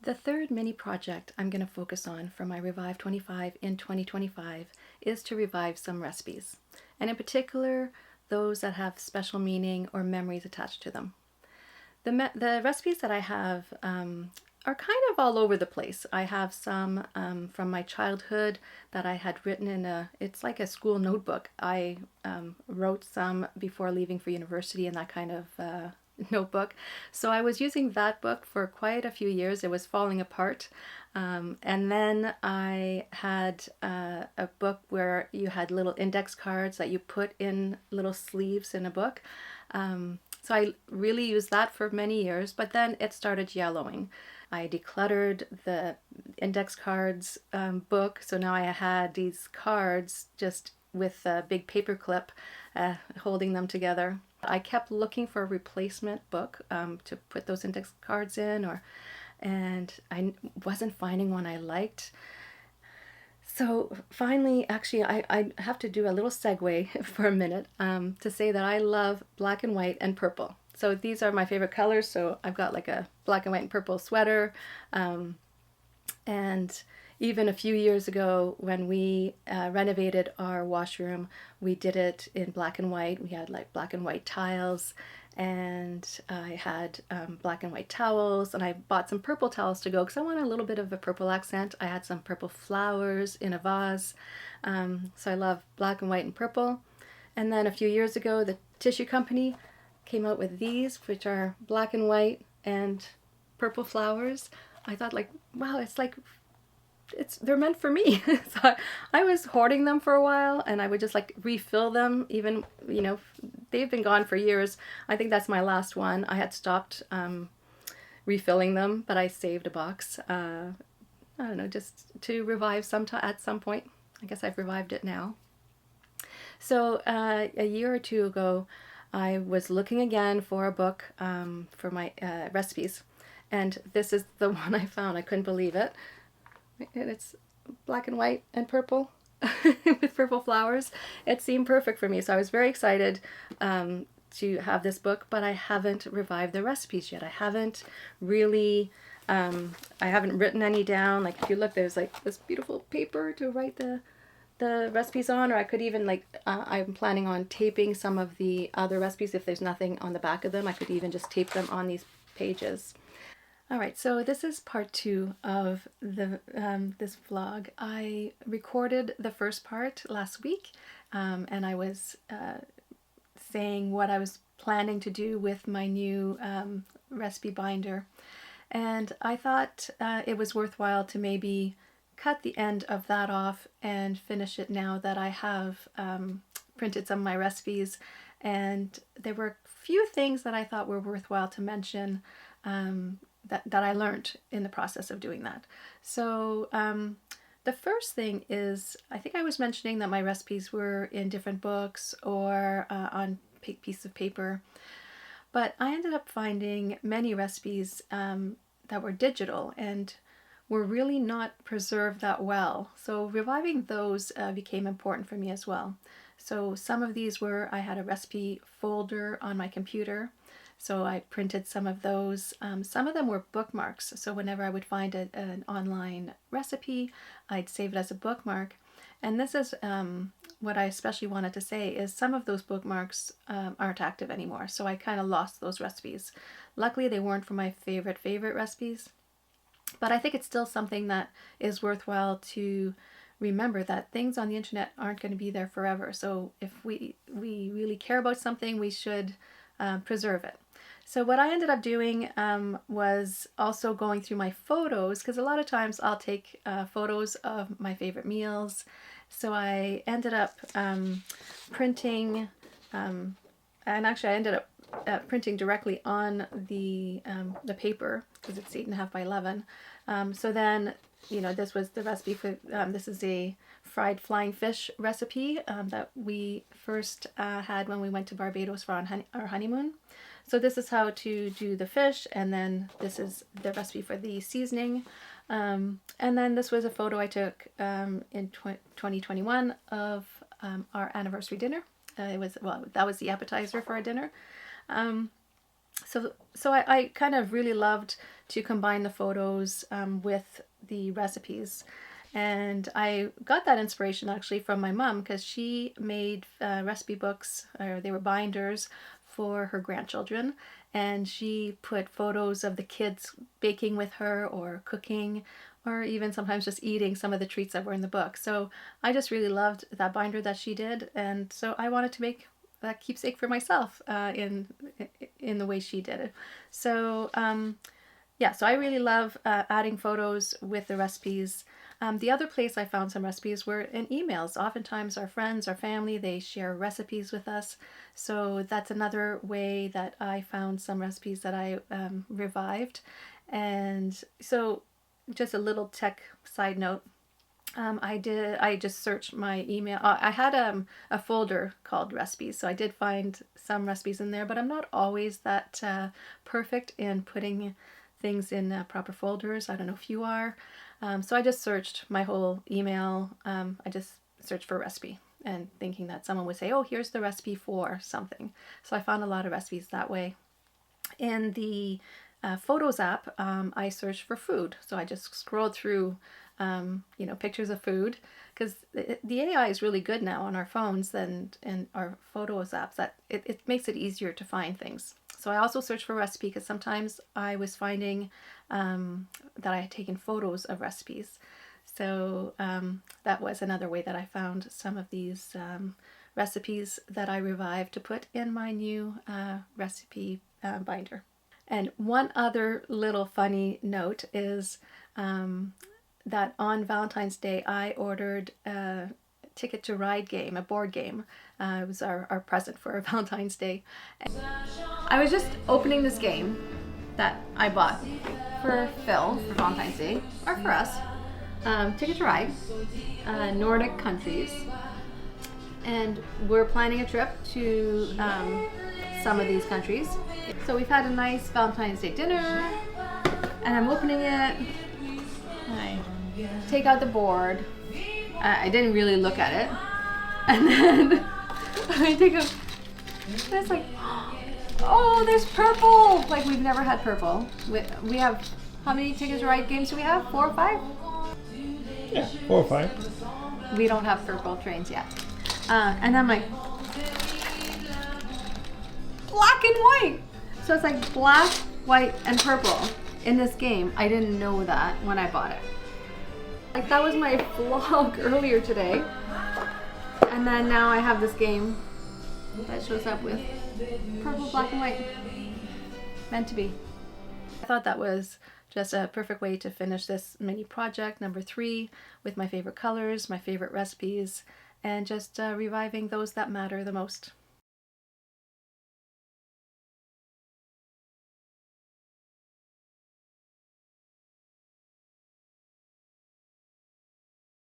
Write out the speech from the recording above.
The third mini project I'm going to focus on for my Revive 25 in 2025 is to revive some recipes, and in particular those that have special meaning or memories attached to them. The recipes that I have are kind of all over the place. I have some from my childhood that I had written in it's like a school notebook. I wrote some before leaving for university in that kind of notebook. So I was using that book for quite a few years. It was falling apart. And then I had a book where you had little index cards that you put in little sleeves in a book. So I really used that for many years, but then it started yellowing. I decluttered the index cards book, so now I had these cards just with a big paper clip holding them together. I kept looking for a replacement book to put those index cards in, and I wasn't finding one I liked. So finally, actually, I have to do a little segue for a minute to say that I love black and white and purple. So these are my favorite colors. So I've got like a black and white and purple sweater. And even a few years ago when we renovated our washroom, we did it in black and white. We had like black and white tiles, and I had black and white towels, and I bought some purple towels to go because I want a little bit of a purple accent. I had some purple flowers in a vase. So I love black and white and purple. And then a few years ago, the tissue company came out with these, which are black and white and purple flowers. I thought, like, wow, they're meant for me. So I was hoarding them for a while, and I would just like refill them. Even, they've been gone for years. I think that's my last one. I had stopped refilling them, but I saved a box. I don't know, just to revive at some point. I guess I've revived it now. So a year or two ago, I was looking again for a book for my recipes, and this is the one I found. I couldn't believe it. And it's black and white and purple with purple flowers. It seemed perfect for me, so I was very excited to have this book, but I haven't revived the recipes yet. I haven't really, I haven't written any down. Like if you look, there's like this beautiful paper to write the recipes on, or I could even I'm planning on taping some of the other recipes. If there's nothing on the back of them, I could even just tape them on these pages. All right, so this is part 2 of this vlog. I recorded the first part last week, and I was saying what I was planning to do with my new recipe binder. And I thought it was worthwhile to maybe cut the end of that off and finish it now that I have printed some of my recipes. And there were a few things that I thought were worthwhile to mention that I learned in the process of doing that. So the first thing is, I think I was mentioning that my recipes were in different books or on pieces of paper, but I ended up finding many recipes that were digital and were really not preserved that well. So reviving those became important for me as well. So some of these I had a recipe folder on my computer, so I printed some of those. Some of them were bookmarks, so whenever I would find an online recipe, I'd save it as a bookmark. And this is what I especially wanted to say is some of those bookmarks aren't active anymore, so I kind of lost those recipes. Luckily, they weren't for my favorite recipes, but I think it's still something that is worthwhile to remember, that things on the internet aren't going to be there forever. So if we really care about something, we should preserve it. So what I ended up doing was also going through my photos, because a lot of times I'll take photos of my favorite meals. So I ended up printing, and actually I ended up printing directly on the paper, because it's 8.5 by 11. So then, this was the recipe for, this is a fried flying fish recipe that we first had when we went to Barbados for our honeymoon. So this is how to do the fish, and then this is the recipe for the seasoning. And then this was a photo I took in 2021 of our anniversary dinner. That was the appetizer for our dinner. So I kind of really loved to combine the photos with the recipes. And I got that inspiration actually from my mom, because she made recipe books, or they were binders, for her grandchildren, and she put photos of the kids baking with her or cooking, or even sometimes just eating some of the treats that were in the book. So I just really loved that binder that she did, and so I wanted to make that keepsake for myself in the way she did it. So yeah, so I really love adding photos with the recipes. The other place I found some recipes were in emails. Oftentimes our friends, our family, they share recipes with us. So that's another way that I found some recipes that I revived. And so just a little tech side note. I just searched my email. I had a folder called recipes, so I did find some recipes in there, but I'm not always that perfect in putting things in proper folders. I don't know if you are. So I just searched my whole email. I just searched for recipe, and thinking that someone would say, oh, here's the recipe for something. So I found a lot of recipes that way. In the Photos app, I searched for food. So I just scrolled through pictures of food, because the AI is really good now on our phones and our Photos apps, that it makes it easier to find things. So I also searched for recipe, because sometimes I was finding that I had taken photos of recipes. So that was another way that I found some of these recipes that I revived to put in my new recipe binder. And one other little funny note is that on Valentine's Day I ordered a Ticket to Ride game, a board game. It was our present for Valentine's Day. I was just opening this game that I bought for Phil for Valentine's Day, or for us. Ticket to Ride, Nordic countries. And we're planning a trip to some of these countries. So we've had a nice Valentine's Day dinner, and I'm opening it. I take out the board. I didn't really look at it. And then I take a, and it's like, oh, there's purple! Like, we've never had purple. We have, how many Ticket to Ride games do we have? 4 or 5? Yeah, 4 or 5. We don't have purple trains yet. And I'm like, black and white! So it's like black, white, and purple in this game. I didn't know that when I bought it. Like, that was my vlog earlier today. And then now I have this game that shows up with purple, black, and white. Meant to be. I thought that was just a perfect way to finish this mini project, number 3, with my favorite colors, my favorite recipes, and just reviving those that matter the most.